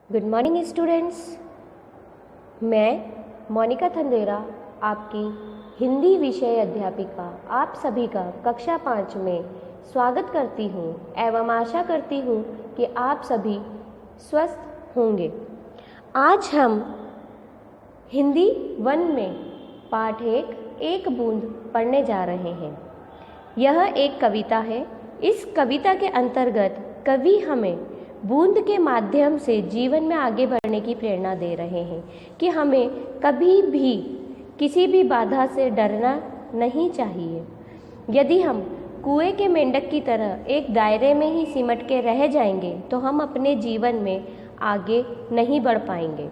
Good morning students. मैं मोनिका थंदेरा आपकी हिंदी विषय अध्यापिका आप सभी का कक्षा 5 में स्वागत करती हूँ एवं आशा करती हूँ कि आप सभी स्वस्थ होंगे। आज हम हिंदी 1 में पाठ एक बूंद पढ़ने जा रहे हैं। यह एक कविता है। इस कविता के अंतर्गत कवि हमें बूंद के माध्यम से जीवन में आगे बढ़ने की प्रेरणा दे रहे हैं कि हमें कभी भी किसी भी बाधा से डरना नहीं चाहिए। यदि हम कुएं के मेंढक की तरह एक दायरे में ही सिमट के रह जाएंगे तो हम अपने जीवन में आगे नहीं बढ़ पाएंगे।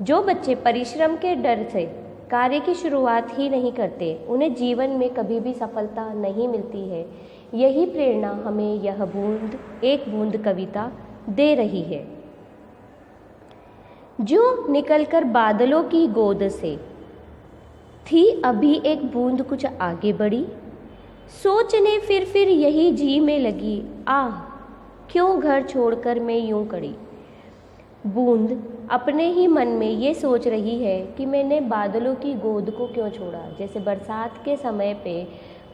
जो बच्चे परिश्रम के डर से कार्य की शुरुआत ही नहीं करते, उन्हें जीवन में कभी भी सफलता नहीं मिलती है। यही प्रेरणा हमें यह एक बूंद कविता दे रही है। जो निकलकर बादलों की गोद से थी अभी एक बूंद कुछ आगे बढ़ी, सोचने फिर यही जी में लगी, आह क्यों घर छोड़कर मैं यूं कड़ी। बूंद अपने ही मन में ये सोच रही है कि मैंने बादलों की गोद को क्यों छोड़ा। जैसे बरसात के समय पे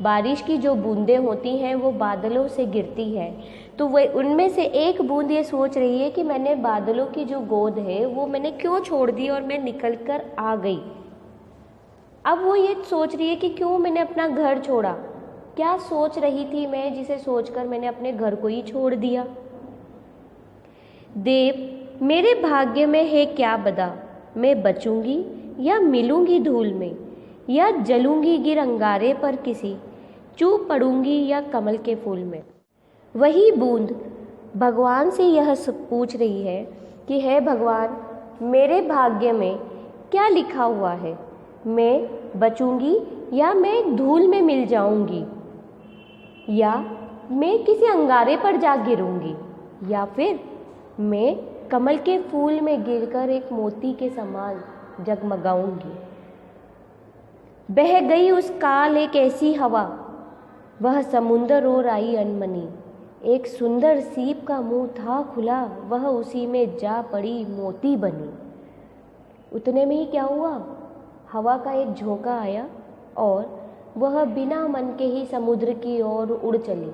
बारिश की जो बूंदें होती हैं वो बादलों से गिरती है, तो वह उनमें से एक बूंद ये सोच रही है कि मैंने बादलों की जो गोद है वो मैंने क्यों छोड़ दी और मैं निकल कर आ गई। अब वो ये सोच रही है कि क्यों मैंने अपना घर छोड़ा। क्या सोच रही थी मैं जिसे सोचकर मैंने अपने घर को ही छोड़ दिया। देव मेरे भाग्य में है क्या बदा, मैं बचूंगी या मिलूंगी धूल में, या जलूंगी गिर अंगारे पर किसी, चूप पड़ूंगी या कमल के फूल में। वही बूंद भगवान से यह पूछ रही है कि हे भगवान, मेरे भाग्य में क्या लिखा हुआ है, मैं बचूंगी या मैं धूल में मिल जाऊंगी, या मैं किसी अंगारे पर जा गिरूंगी, या फिर मैं कमल के फूल में गिरकर एक मोती के समान जगमगाऊंगी। बह गई उस काल एक ऐसी हवा, वह समुंदर और आई अनमनी, एक सुंदर सीप का मुंह था खुला, वह उसी में जा पड़ी मोती बनी। उतने में ही क्या हुआ, हवा का एक झोंका आया और वह बिना मन के ही समुद्र की ओर उड़ चली।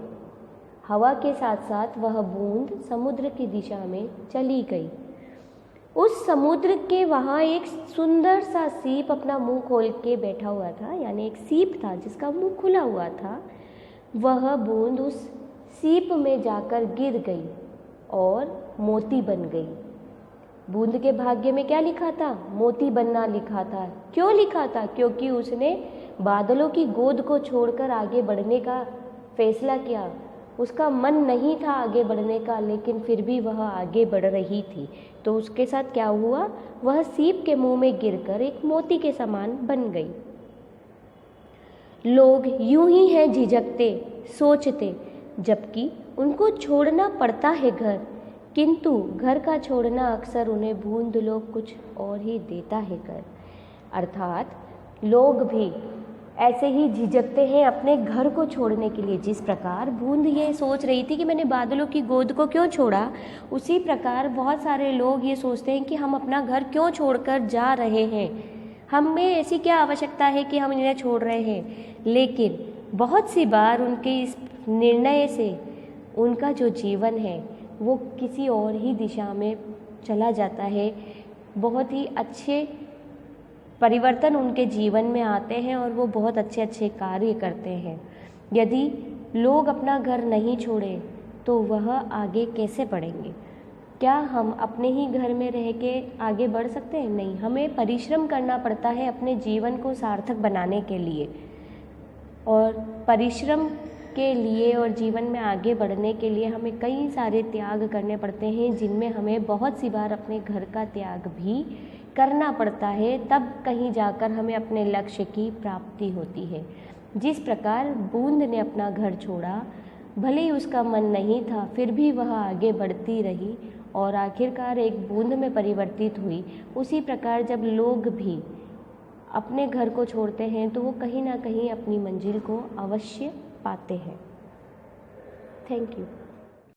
हवा के साथ साथ वह बूंद समुद्र की दिशा में चली गई। उस समुद्र के वहाँ एक सुंदर सा सीप अपना मुंह खोल के बैठा हुआ था, यानी एक सीप था जिसका मुंह खुला हुआ था। वह बूंद उस सीप में जाकर गिर गई और मोती बन गई। बूंद के भाग्य में क्या लिखा था, मोती बनना लिखा था। क्यों लिखा था, क्योंकि उसने बादलों की गोद को छोड़कर आगे बढ़ने का फैसला किया। उसका मन नहीं था आगे बढ़ने का, लेकिन फिर भी वह आगे बढ़ रही थी। तो उसके साथ क्या हुआ, वह सीप के मुंह में गिरकर एक मोती के समान बन गई। लोग यूं ही हैं झिझकते सोचते, जबकि उनको छोड़ना पड़ता है घर, किंतु घर का छोड़ना अक्सर उन्हें बूंद लोग कुछ और ही देता है कर। अर्थात लोग भी ऐसे ही झिझकते हैं अपने घर को छोड़ने के लिए। जिस प्रकार बूंद ये सोच रही थी कि मैंने बादलों की गोद को क्यों छोड़ा, उसी प्रकार बहुत सारे लोग ये सोचते हैं कि हम अपना घर क्यों छोड़कर जा रहे हैं, हमें ऐसी क्या आवश्यकता है कि हम इन्हें छोड़ रहे हैं। लेकिन बहुत सी बार उनके इस निर्णय से उनका जो जीवन है वो किसी और ही दिशा में चला जाता है। बहुत ही अच्छे परिवर्तन उनके जीवन में आते हैं और वो बहुत अच्छे अच्छे कार्य करते हैं। यदि लोग अपना घर नहीं छोड़े तो वह आगे कैसे बढ़ेंगे। क्या हम अपने ही घर में रह के आगे बढ़ सकते हैं? नहीं, हमें परिश्रम करना पड़ता है अपने जीवन को सार्थक बनाने के लिए। और परिश्रम के लिए और जीवन में आगे बढ़ने के लिए हमें कई सारे त्याग करने पड़ते हैं, जिनमें हमें बहुत सी बार अपने घर का त्याग भी करना पड़ता है। तब कहीं जाकर हमें अपने लक्ष्य की प्राप्ति होती है। जिस प्रकार बूंद ने अपना घर छोड़ा, भले ही उसका मन नहीं था, फिर भी वह आगे बढ़ती रही और आखिरकार एक बूंद में परिवर्तित हुई। उसी प्रकार जब लोग भी अपने घर को छोड़ते हैं तो वो कहीं ना कहीं अपनी मंजिल को अवश्य पाते हैं। Thank you.